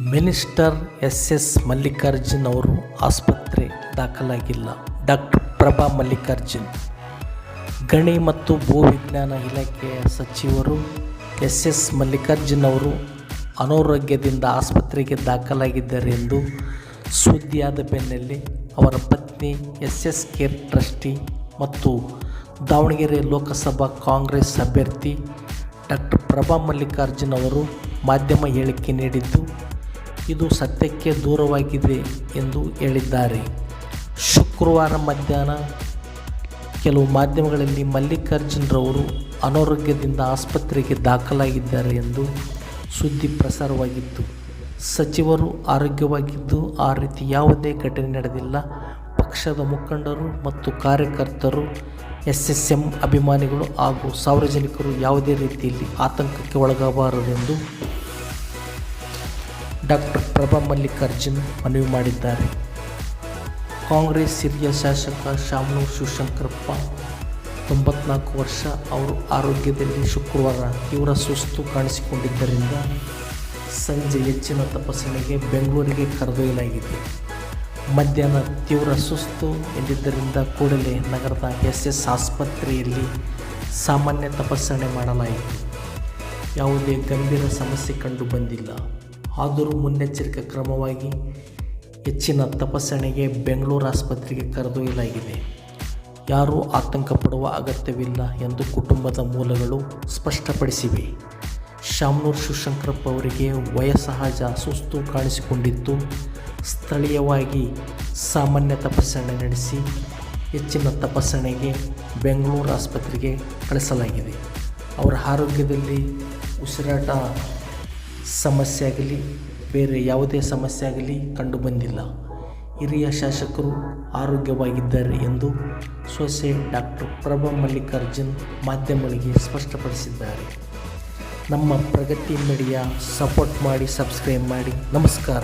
Minister S Mallikarjun ಅವರು ಆಸ್ಪತ್ರೆ ದಾಖಲಾಗಿಲ್ಲ. Doctor Prabha Mallikarjun. ಗಣಿ ಮತ್ತು ಭೂವಿಜ್ಞಾನ ಇಲಾಖೆಯ ಸಚಿವರು ಎಸ್ ಮಲ್ಲಿಕಾರ್ಜುನ್ ಅವರು ಅನಾರೋಗ್ಯದಿಂದ ಆಸ್ಪತ್ರೆಗೆ ದಾಖಲಾಗಿದ್ದಾರೆ ಎಂದು ಸುದ್ದಿಯಾದ ಬೆನ್ನಲ್ಲೇ ಅವರ ಪತ್ನಿ ಎಸ್ ಕೇರ್ ಟ್ರಸ್ಟಿ ಮತ್ತು ದಾವಣಗೆರೆ ಲೋಕಸಭಾ ಕಾಂಗ್ರೆಸ್ ಅಭ್ಯರ್ಥಿ ಡಾಕ್ಟರ್ ಪ್ರಭಾ ಮಲ್ಲಿಕಾರ್ಜುನ್ ಅವರು ಮಾಧ್ಯಮ ಹೇಳಿಕೆ ನೀಡಿದ್ದು, ಇದು ಸತ್ಯಕ್ಕೆ ದೂರವಾಗಿದೆ ಎಂದು ಹೇಳಿದ್ದಾರೆ. ಶುಕ್ರವಾರ ಮಧ್ಯಾಹ್ನ ಕೆಲವು ಮಾಧ್ಯಮಗಳಲ್ಲಿ ಮಲ್ಲಿಕಾರ್ಜುನ್ರವರು ಅನಾರೋಗ್ಯದಿಂದ ಆಸ್ಪತ್ರೆಗೆ ದಾಖಲಾಗಿದ್ದಾರೆ ಎಂದು ಸುದ್ದಿ ಪ್ರಸಾರವಾಗಿತ್ತು. ಸಚಿವರು ಆರೋಗ್ಯವಾಗಿದ್ದು, ಆ ರೀತಿ ಯಾವುದೇ ಘಟನೆ ನಡೆದಿಲ್ಲ. ಪಕ್ಷದ ಮುಖಂಡರು ಮತ್ತು ಕಾರ್ಯಕರ್ತರು, ಎಂ ಅಭಿಮಾನಿಗಳು ಹಾಗೂ ಸಾರ್ವಜನಿಕರು ಯಾವುದೇ ರೀತಿಯಲ್ಲಿ ಆತಂಕಕ್ಕೆ ಒಳಗಾಗಬಾರದೆಂದು ಡಾಕ್ಟರ್ ಪ್ರಭಾ ಮಲ್ಲಿಕಾರ್ಜುನ್ ಮನವಿ ಮಾಡಿದ್ದಾರೆ. ಕಾಂಗ್ರೆಸ್ ಹಿರಿಯ ಶಾಸಕ ಶಾಮನೂರು ಶಿವಶಂಕರಪ್ಪ 94 ವರ್ಷ. ಅವರು ಆರೋಗ್ಯದಲ್ಲಿ ಶುಕ್ರವಾರ ತೀವ್ರ ಸುಸ್ತು ಕಾಣಿಸಿಕೊಂಡಿದ್ದರಿಂದ ಸಂಜೆ ಹೆಚ್ಚಿನ ತಪಾಸಣೆಗೆ ಬೆಂಗಳೂರಿಗೆ ಕರೆದೊಯ್ಯಲಾಗಿದೆ. ಮಧ್ಯಾಹ್ನ ತೀವ್ರ ಸುಸ್ತು ಎಂದಿದ್ದರಿಂದ ಕೂಡಲೇ ನಗರದ ಎಸ್ ಆಸ್ಪತ್ರೆಯಲ್ಲಿ ಸಾಮಾನ್ಯ ತಪಾಸಣೆ ಮಾಡಲಾಯಿತು. ಯಾವುದೇ ಗಂಭೀರ ಸಮಸ್ಯೆ ಕಂಡು ಬಂದಿಲ್ಲ. ಆದರೂ ಮುನ್ನೆಚ್ಚರಿಕಾ ಕ್ರಮವಾಗಿ ಹೆಚ್ಚಿನ ತಪಾಸಣೆಗೆ ಬೆಂಗಳೂರು ಆಸ್ಪತ್ರೆಗೆ ಕರೆದೊಯ್ಯಲಾಗಿದೆ. ಯಾರೂ ಆತಂಕ ಪಡುವ ಅಗತ್ಯವಿಲ್ಲ ಎಂದು ಕುಟುಂಬದ ಮೂಲಗಳು ಸ್ಪಷ್ಟಪಡಿಸಿವೆ. ಶಾಮನೂರು ಶಿವಶಂಕರಪ್ಪ ಅವರಿಗೆ ವಯೋಸಹಜ ಸುಸ್ತು ಕಾಣಿಸಿಕೊಂಡಿದ್ದು, ಸ್ಥಳೀಯವಾಗಿ ಸಾಮಾನ್ಯ ತಪಾಸಣೆ ನಡೆಸಿ ಹೆಚ್ಚಿನ ತಪಾಸಣೆಗೆ ಬೆಂಗಳೂರು ಆಸ್ಪತ್ರೆಗೆ ಕಳಿಸಲಾಗಿದೆ. ಅವರ ಆರೋಗ್ಯದಲ್ಲಿ ಉಸಿರಾಟ ಸಮಸ್ಯೆ ಆಗಲಿ ಬೇರೆ ಯಾವುದೇ ಸಮಸ್ಯೆ ಆಗಲಿ ಕಂಡುಬಂದಿಲ್ಲ. ಹಿರಿಯ ಶಾಸಕರು ಆರೋಗ್ಯವಾಗಿದ್ದಾರೆ ಎಂದು ಸೊಸೆ ಡಾಕ್ಟರ್ ಪ್ರಭಾ ಮಲ್ಲಿಕಾರ್ಜುನ್ ಮಾಧ್ಯಮಗಳಿಗೆ ಸ್ಪಷ್ಟಪಡಿಸಿದ್ದಾರೆ. ನಮ್ಮ ಪ್ರಗತಿ ಮೀಡಿಯಾ ಸಪೋರ್ಟ್ ಮಾಡಿ, ಸಬ್ಸ್ಕ್ರೈಬ್ ಮಾಡಿ. ನಮಸ್ಕಾರ.